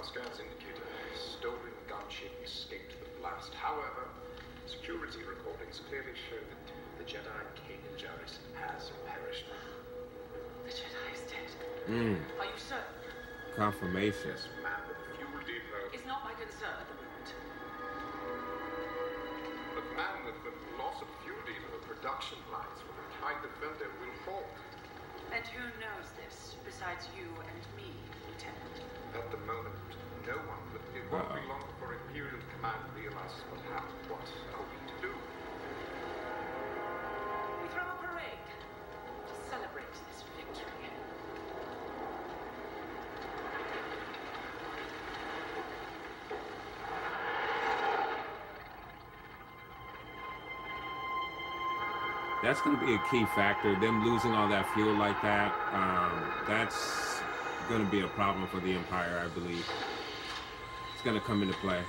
Scans indicate a stolen gunship escaped the blast. However, security recordings clearly show that the Jedi Kanan Jarrus has perished. The Jedi is dead. Are you certain? Yes, Confirmation. ma'am, but the fuel depot... It's not my concern at the moment. But ma'am, the loss of fuel depot production lines for the Tide Defender will halt. And who knows this besides you and me, Lieutenant? At the moment, no one, but it won't be long before Imperial Command realizes what happened. What are we to do? We throw a parade to celebrate this victory. That's going to be a key factor. Them losing all that fuel like that, that's going to be a problem for the Empire, I believe. It's going to come into play.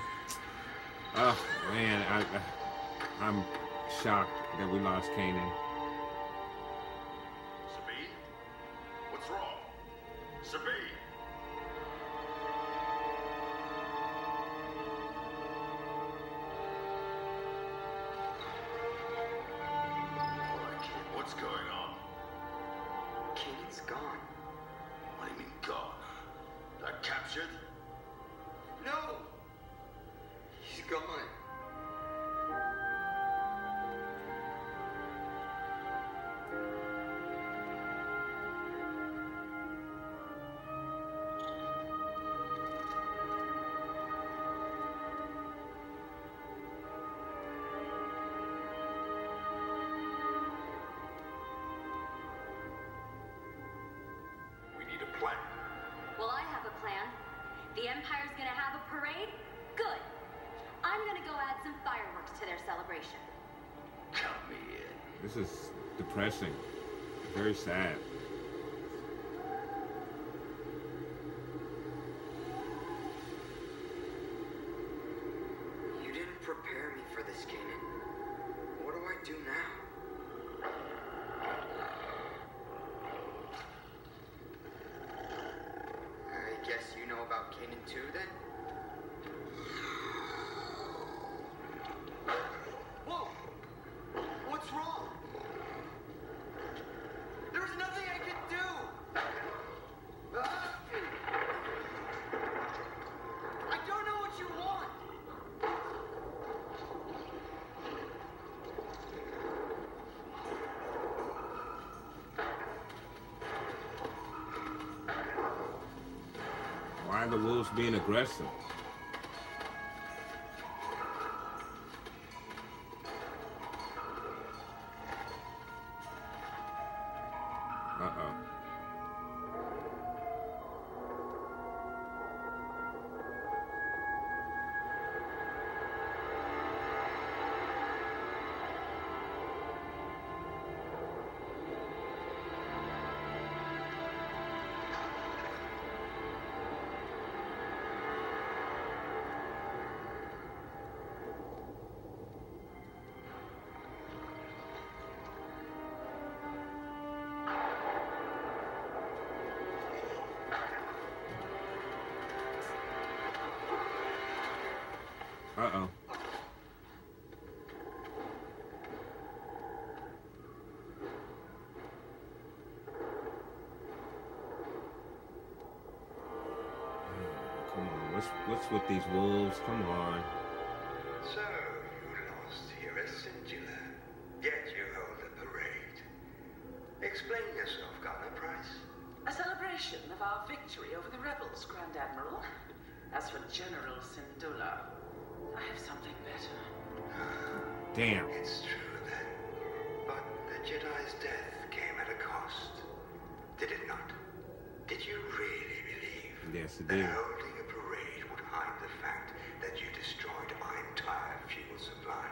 Oh, man, I'm shocked that we lost Kanan. Sabine? What's wrong? Sabine! What's going on? Kanan's gone. What do you mean gone? Not captured? No! He's gone. We need a plan. Well, I have a plan. The Empire's gonna have a parade? Good. I'm gonna go add some fireworks to their celebration. Count me in. This is depressing. Very sad. You didn't prepare me for this, Kanan. What do I do now? I guess you know about Kanan too, then? Whoa! What's wrong? There was nothing I could do! Ah! I don't know what you want! Why are the wolves being aggressive? Uh-oh. Uh-oh. Come on, what's with these wolves? Come on. So, you lost here at Singular, yet you hold a parade. Explain yourself, Gunner Price. A celebration of our victory over the rebels, Grand Admiral. As for General Syndulla, I have something better. Damn. It's true then. But the Jedi's death came at a cost. Did it not? Did you really believe Yes, it that did. holding a parade would hide the fact that you destroyed our entire fuel supply?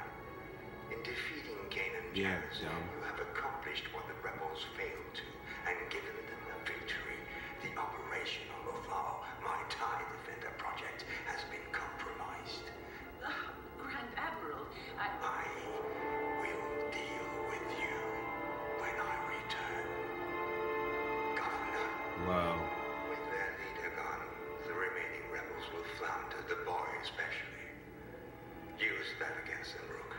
In defeating Kanan Yeah, Jarrus, dumb. you have accomplished accomplished what the rebels failed to and given them a victory, the operation on Lothal, my TIE Defender project, has been compromised. Grand Admiral, I will deal with you when I return. Governor. Wow. With their leader gone, the remaining rebels will flounder, the boy especially. Use that against them, Rook.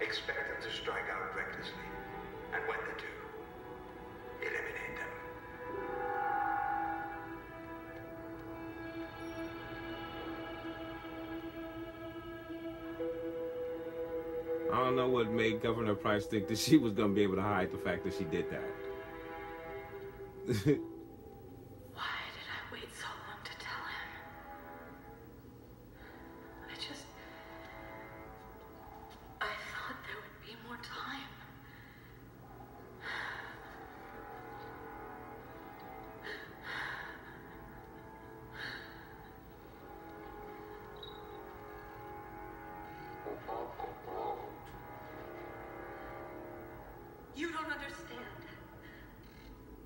Expect them to strike out recklessly, and when they do, eliminate them. I don't know what made Governor Price think that she was going to be able to hide the fact that she did that. why did I wait so long to tell him? I thought there would be more time. You don't understand.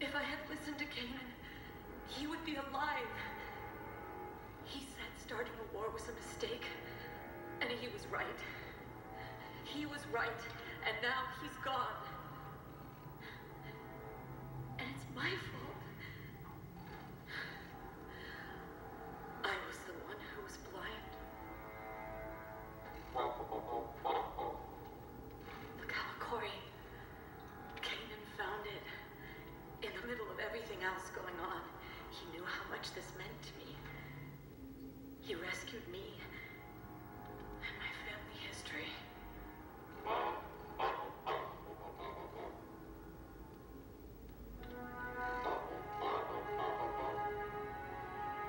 If I had listened to Kanan, he would be alive. He said starting a war was a mistake, and he was right. He was right, and now he's gone. And it's my fault. I was the one who was blind. The Kalikori. Kanan found it. In the middle of everything else going on, he knew how much this meant to me. He rescued me and my family history.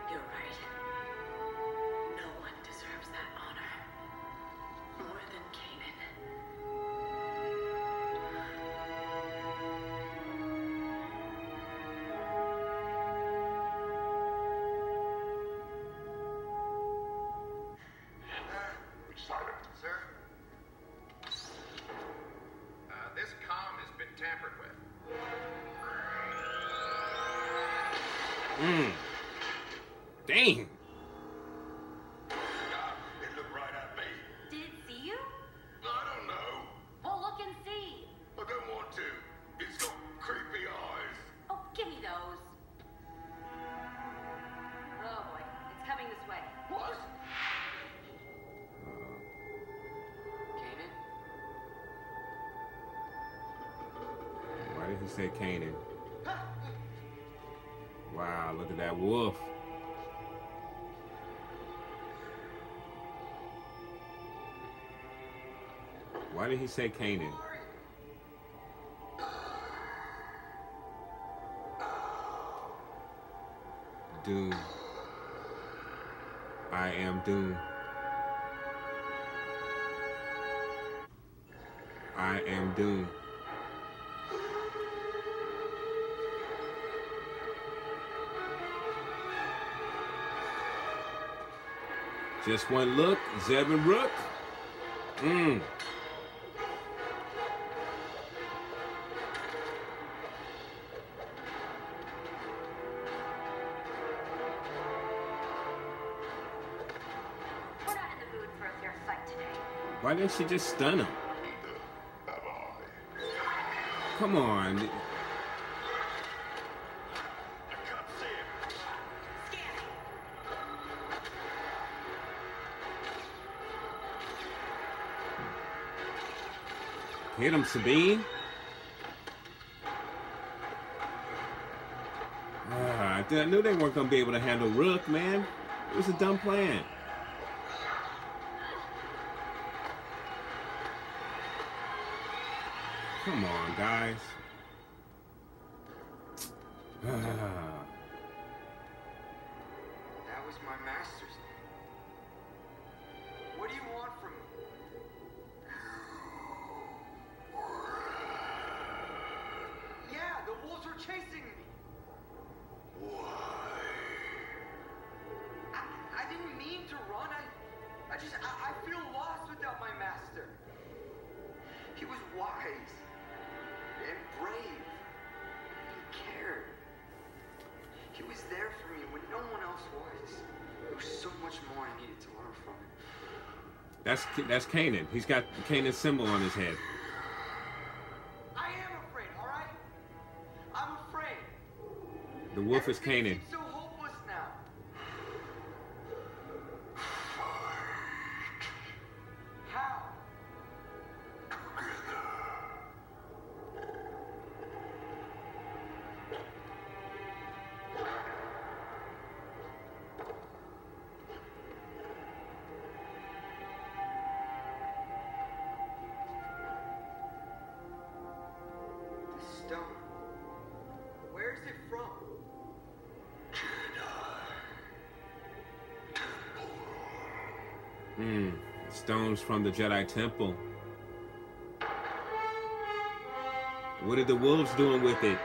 You're right. No one deserves that honor more than Kanan. Silent. Sir? This comm has been tampered with. Dang. It looked right at me. Did it see you? I don't know. Well, look and see. I don't want to. It's got creepy eyes. Oh, give me those. Oh boy, it's coming this way. What? Kanan? Why did he say Kanan? Wow, look at that wolf. Why did he say Kanan? Doom. I am Doom. I am Doom. Just one look, Zeb and Rook. We're not in the mood for a fair fight today. Why didn't she just stun him? Have I? Come on. I can't see him. Hit him, Sabine. I knew they weren't going to be able to handle Rook, man. It was a dumb plan. Come on, guys. That was my master's name. What do you want from me? Yeah, the wolves were chasing me. Why? I didn't mean to run. I feel lost without my master. He was wise. always there for me when no one else was. There was so much more I needed to learn from it. That's Kanan. He's got Kanan's symbol on his head. I am afraid, all right? I'm afraid. The wolf is Everything Kanan. seems so hopeless now. How? The stone. Where is it from? Stones from the Jedi Temple. What are the wolves doing with it?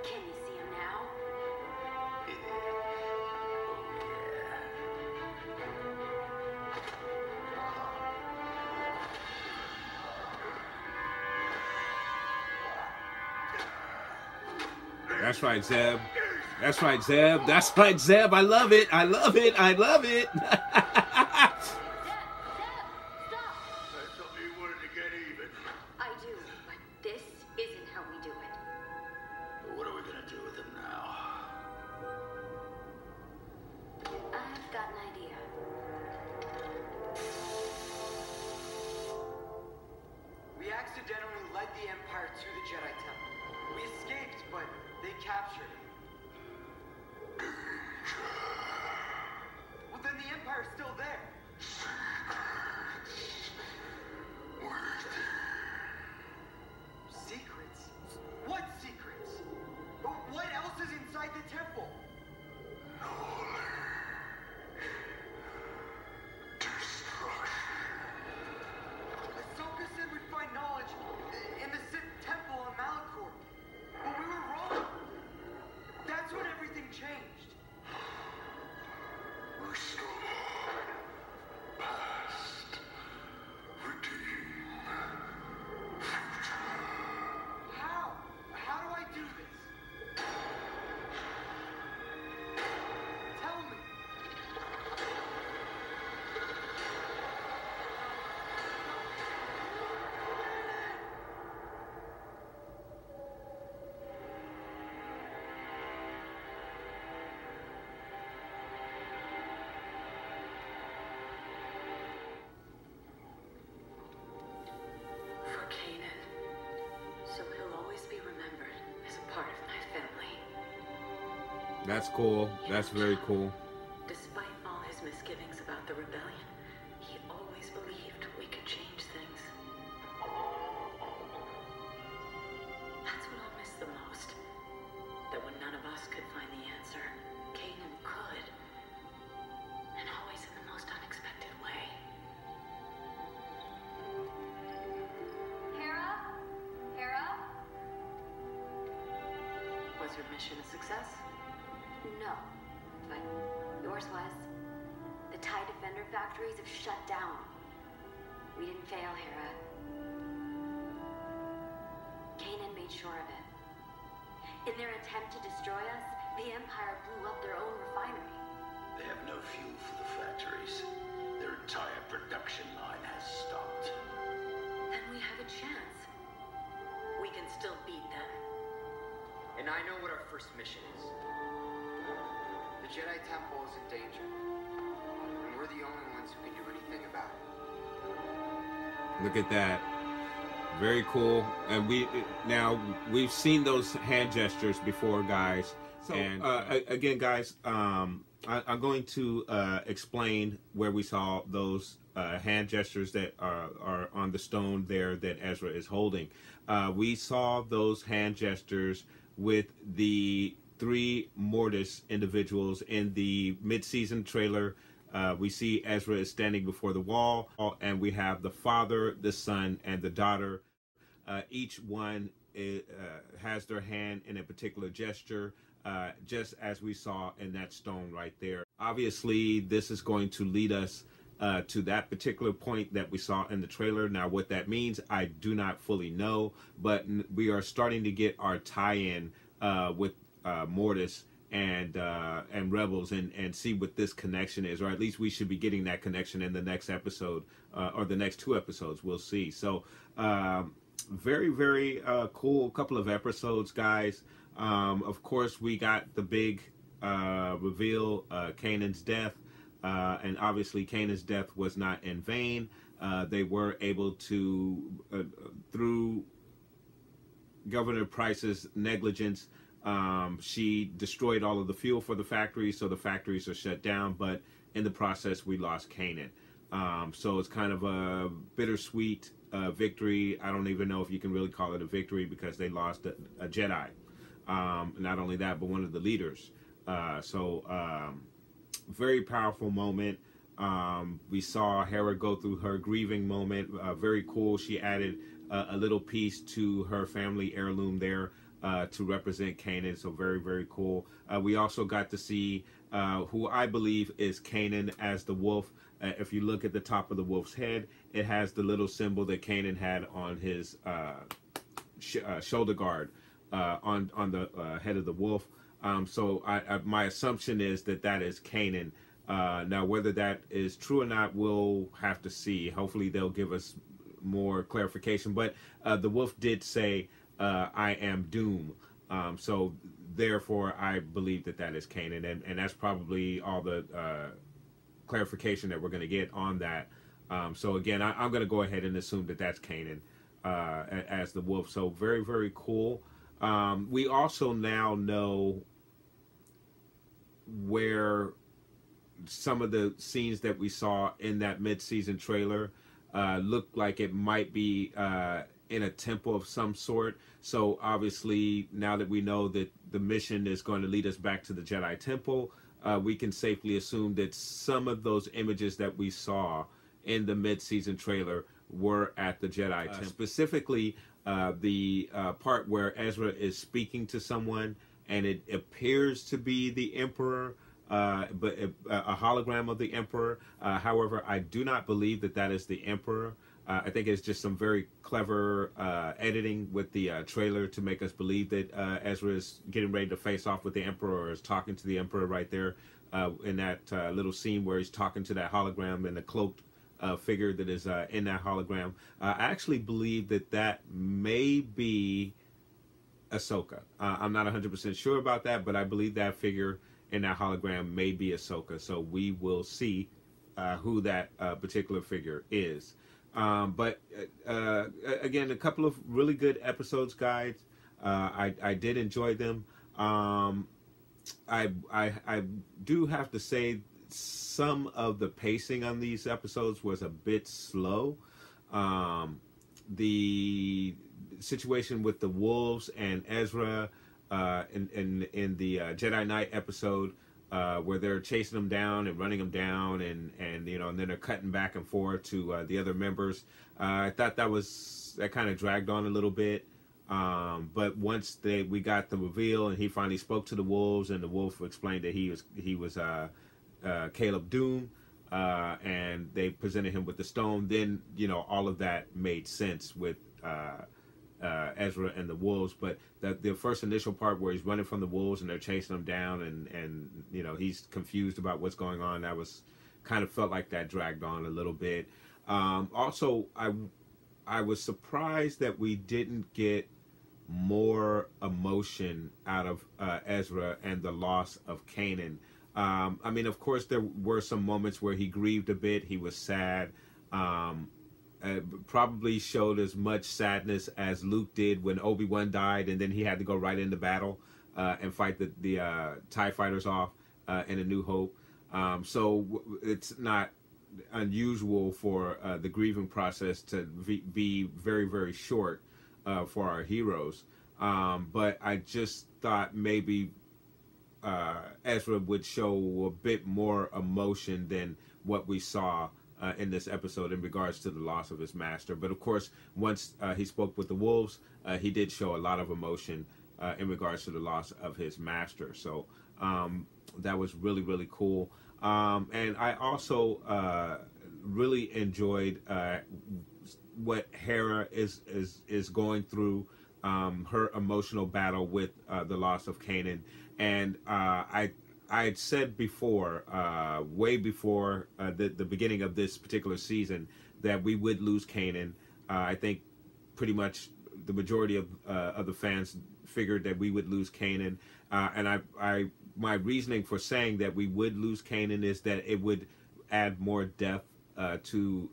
Can you see him now? That's right, Zeb. That's right, Zeb. That's right, Zeb. I love it. I love it. I love it. Zeb! Stop! I thought you wanted to get even. I do, but this isn't how we do it. What are we gonna do with him now? I've got an idea. We accidentally led the Empire to the Jedi Temple. We escaped, but they captured it. Well, then the Empire's still there. Secrets? What secrets? What else is inside the temple? Ahsoka said we'd find knowledge in the Sith Temple on Malachor. But we were wrong. That's when everything changed. How? How do I do this? Tell me. For Kanan. So he'll always be remembered as a part of my family. That's cool. That's very cool. Despite all his misgivings about the rebellion, he always believed we could change things. That's what I'll miss the most. That when none of us could find the answer, Kanan could. And always in the most unexpected way. Hera? Hera? Was your mission a success? No, but yours was. The TIE Defender factories have shut down. We didn't fail, Hera. Kanan made sure of it. In their attempt to destroy us, the Empire blew up their own refinery. They have no fuel for the factories. Their entire production line has stopped. Then we have a chance. We can still beat them. And I know what our first mission is. The Jedi Temple is in danger. And we're the only ones who can do anything about it. Look at that. Very cool. And we've seen those hand gestures before, guys. So and again, guys, I'm going to explain where we saw those hand gestures that are on the stone there that Ezra is holding. We saw those hand gestures with the 3 Mortis individuals in the mid-season trailer We see Ezra is standing before the wall, and we have the father, the son, and the daughter. Each one has their hand in a particular gesture, just as we saw in that stone right there. Obviously, this is going to lead us to that particular point that we saw in the trailer. Now, what that means, I do not fully know, but we are starting to get our tie-in with Mortis and Rebels, and see what this connection is, or at least we should be getting that connection in the next episode, or the next 2 episodes. We'll see. So very, very cool couple of episodes, guys. Of course, we got the big reveal, Kanan's death, and obviously Kanan's death was not in vain. They were able to, through Governor Price's negligence, she destroyed all of the fuel for the factories, so the factories are shut down, but in the process we lost Kanan. So it's kind of a bittersweet victory. I don't even know if you can really call it a victory, because they lost a Jedi. Not only that, but one of the leaders. Very powerful moment. We saw Hera go through her grieving moment. Very cool. She added a little piece to her family heirloom there to represent Kanan. So very, very cool. We also got to see who I believe is Kanan as the wolf. If you look at the top of the wolf's head, it has the little symbol that Kanan had on his shoulder guard on the head of the wolf. So my assumption is that is Kanan. Now, whether that is true or not, we'll have to see. Hopefully they'll give us more clarification. But the wolf did say, I am Dume. So therefore, I believe that is Kanan. And that's probably all the clarification that we're going to get on that. So again, I'm going to go ahead and assume that's Kanan as the wolf. So very, very cool. We also now know where some of the scenes that we saw in that mid-season trailer looked like it might be in a temple of some sort. So obviously, now that we know that the mission is going to lead us back to the Jedi Temple, we can safely assume that some of those images that we saw in the mid-season trailer were at the Jedi Temple. Specifically, the part where Ezra is speaking to someone, and it appears to be the Emperor, but a hologram of the Emperor. However, I do not believe that is the Emperor. I think it's just some very clever editing with the trailer to make us believe that Ezra is getting ready to face off with the Emperor, or is talking to the Emperor right there in that little scene where he's talking to that hologram and the cloaked figure that is in that hologram. I actually believe that may be Ahsoka. I'm not 100% sure about that, but I believe that figure in that hologram may be Ahsoka. So we will see who that particular figure is. But again, a couple of really good episodes, guys. I did enjoy them. I do have to say some of the pacing on these episodes was a bit slow. The situation with the wolves and Ezra in the Jedi Knight episode, where they're chasing them down and running them down, and then they're cutting back and forth to the other members. I thought that kind of dragged on a little bit. But once we got the reveal and he finally spoke to the wolves, and the wolf explained that he was Caleb Dume, and they presented him with the stone, then all of that made sense with Ezra and the wolves. But the first initial part where he's running from the wolves and they're chasing him down, and he's confused about what's going on, that was kind of felt like that dragged on a little bit. Also, I was surprised that we didn't get more emotion out of Ezra and the loss of Kanan. I mean, of course, there were some moments where he grieved a bit. He was sad. Probably showed as much sadness as Luke did when Obi-Wan died, and then he had to go right into battle and fight the TIE fighters off in A New Hope. So it's not unusual for the grieving process to be very, very short for our heroes. But I just thought maybe Ezra would show a bit more emotion than what we saw in this episode in regards to the loss of his master. But of course, once he spoke with the wolves, he did show a lot of emotion in regards to the loss of his master. So that was really, really cool. And I also really enjoyed what Hera is going through, her emotional battle with the loss of Kanan. And I had said before, way before the beginning of this particular season, that we would lose Kanan. I think pretty much the majority of the fans figured that we would lose Kanan. And my reasoning for saying that we would lose Kanan is that it would add more depth to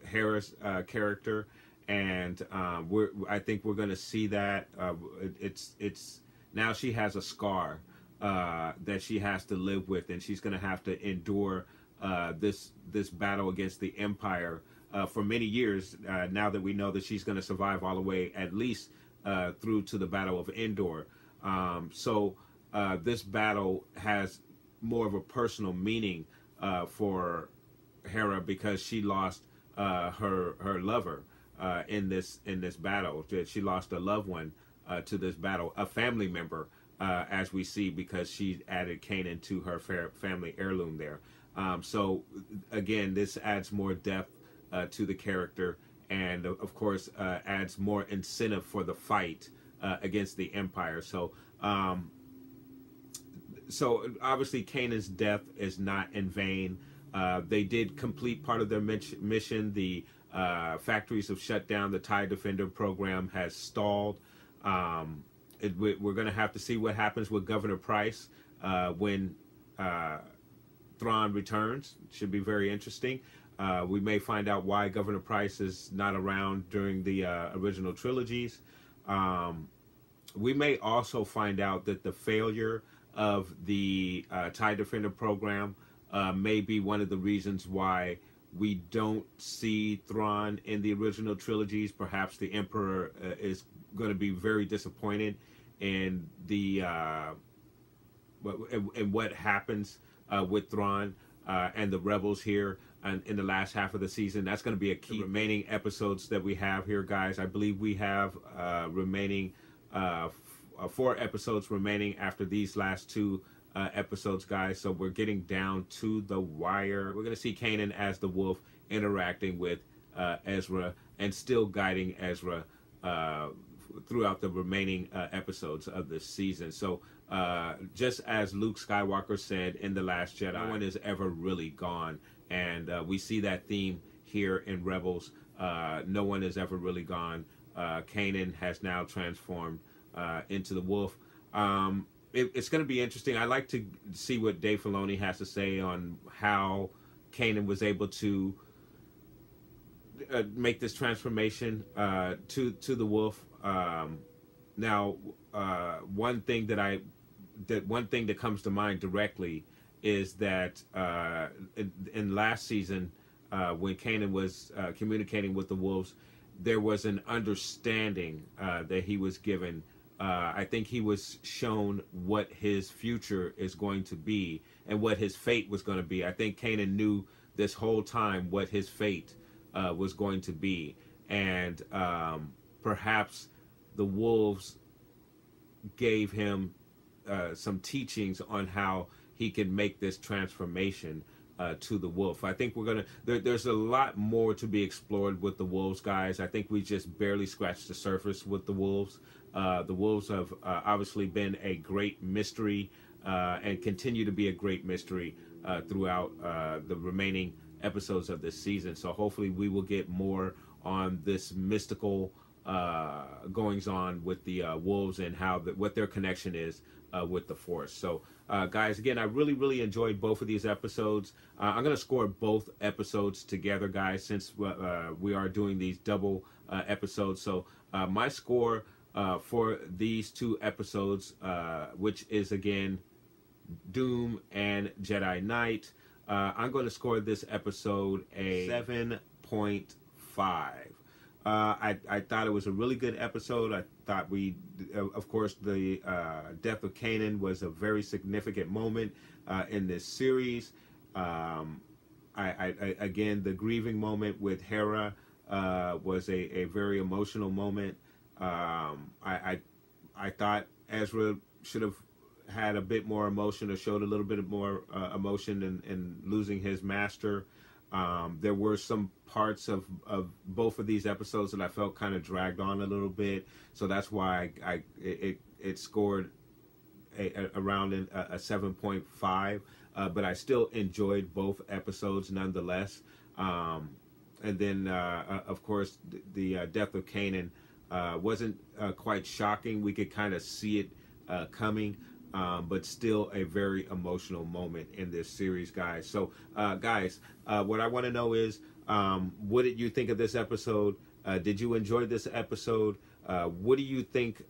Hera's character, and I think we're going to see that. It's now she has a scar that she has to live with, and she's going to have to endure this battle against the Empire for many years. Now that we know that she's going to survive all the way, at least through to the Battle of Endor. So this battle has more of a personal meaning for Hera, because she lost her lover in this battle. She lost a loved one to this battle, a family member, as we see, because she added Kanan to her family heirloom there. So again, this adds more depth to the character, and of course adds more incentive for the fight against the Empire. So obviously Kanan's death is not in vain. They did complete part of their mission. The factories have shut down. The TIE Defender program has stalled. We're going to have to see what happens with Governor Price when Thrawn returns. Should be very interesting. We may find out why Governor Price is not around during the original trilogies. We may also find out that the failure of the TIE Defender program may be one of the reasons why we don't see Thrawn in the original trilogies. Perhaps the Emperor is going to be very disappointed in the in what happens with Thrawn and the rebels here in the last half of the season. That's going to be a key. The remaining episodes that we have here, guys, I believe we have remaining 4 episodes remaining after these last 2 episodes, guys. So we're getting down to the wire. We're going to see Kanan as the wolf interacting with Ezra and still guiding Ezra throughout the remaining episodes of this season. So just as Luke Skywalker said in The Last Jedi, no one is ever really gone. And we see that theme here in Rebels. No one is ever really gone. Kanan has now transformed into the wolf. It's going to be interesting. I like to see what Dave Filoni has to say on how Kanan was able to make this transformation to the wolf. Now, one thing that comes to mind directly is that in last season, when Kanan was communicating with the wolves, there was an understanding that he was given. I think he was shown what his future is going to be and what his fate was going to be. I think Kanan knew this whole time what his fate was going to be. And perhaps the wolves gave him some teachings on how he could make this transformation to the wolf. I think we're going to... There's a lot more to be explored with the wolves, guys. I think we just barely scratched the surface with the wolves. The wolves have obviously been a great mystery and continue to be a great mystery throughout the remaining episodes of this season. So hopefully we will get more on this mystical goings on with the wolves and how what their connection is with the Force. So guys, again, I really enjoyed both of these episodes. I'm going to score both episodes together, guys, since we are doing these double episodes. So my score for these 2 episodes, which is again Doom and Jedi Knight, I'm going to score this episode a 7.5. I thought it was a really good episode. thought of course, the death of Kanan was a very significant moment in this series. Again, the grieving moment with Hera was a very emotional moment. I thought Ezra should have had a bit more emotion, or showed a little bit more emotion in losing his master. There were some parts of both of these episodes that I felt kind of dragged on a little bit, so that's why it scored around a 7.5. But I still enjoyed both episodes nonetheless. And then, of course, the death of Kanan wasn't quite shocking. We could kind of see it coming. But still a very emotional moment in this series, guys. So, guys, what I want to know is, what did you think of this episode? Did you enjoy this episode? What do you think?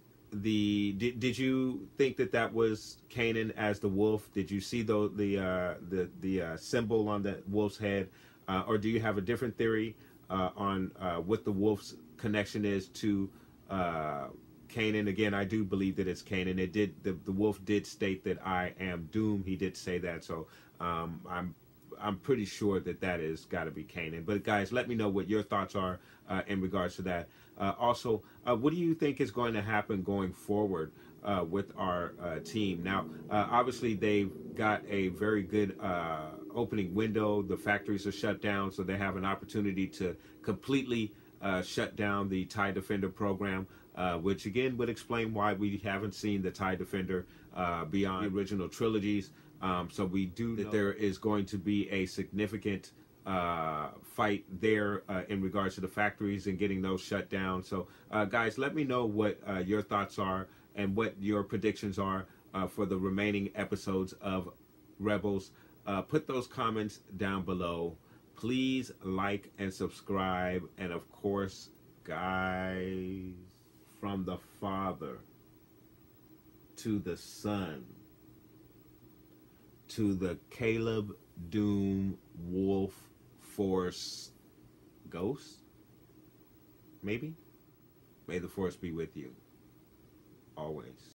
Did you think that was Kanan as the wolf? Did you see the symbol on the wolf's head, or do you have a different theory on what the wolf's connection is to Kanan? Again, I do believe that it's Kanan. The wolf did state that I am Dume. He did say that, so I'm pretty sure that is got to be Kanan. But guys, let me know what your thoughts are in regards to that. Also, what do you think is going to happen going forward with our team? Now, obviously, they've got a very good opening window. The factories are shut down, so they have an opportunity to completely shut down the TIE Defender program, which again would explain why we haven't seen the TIE Defender beyond the original trilogies. So we do know that there is going to be a significant fight there in regards to the factories and getting those shut down. So guys, let me know what your thoughts are and what your predictions are for the remaining episodes of Rebels. Put those comments down below. Please like and subscribe. And of course, guys, from the Father to the Son to the Caleb Dume Wolf Force Ghost, maybe? May the Force be with you always.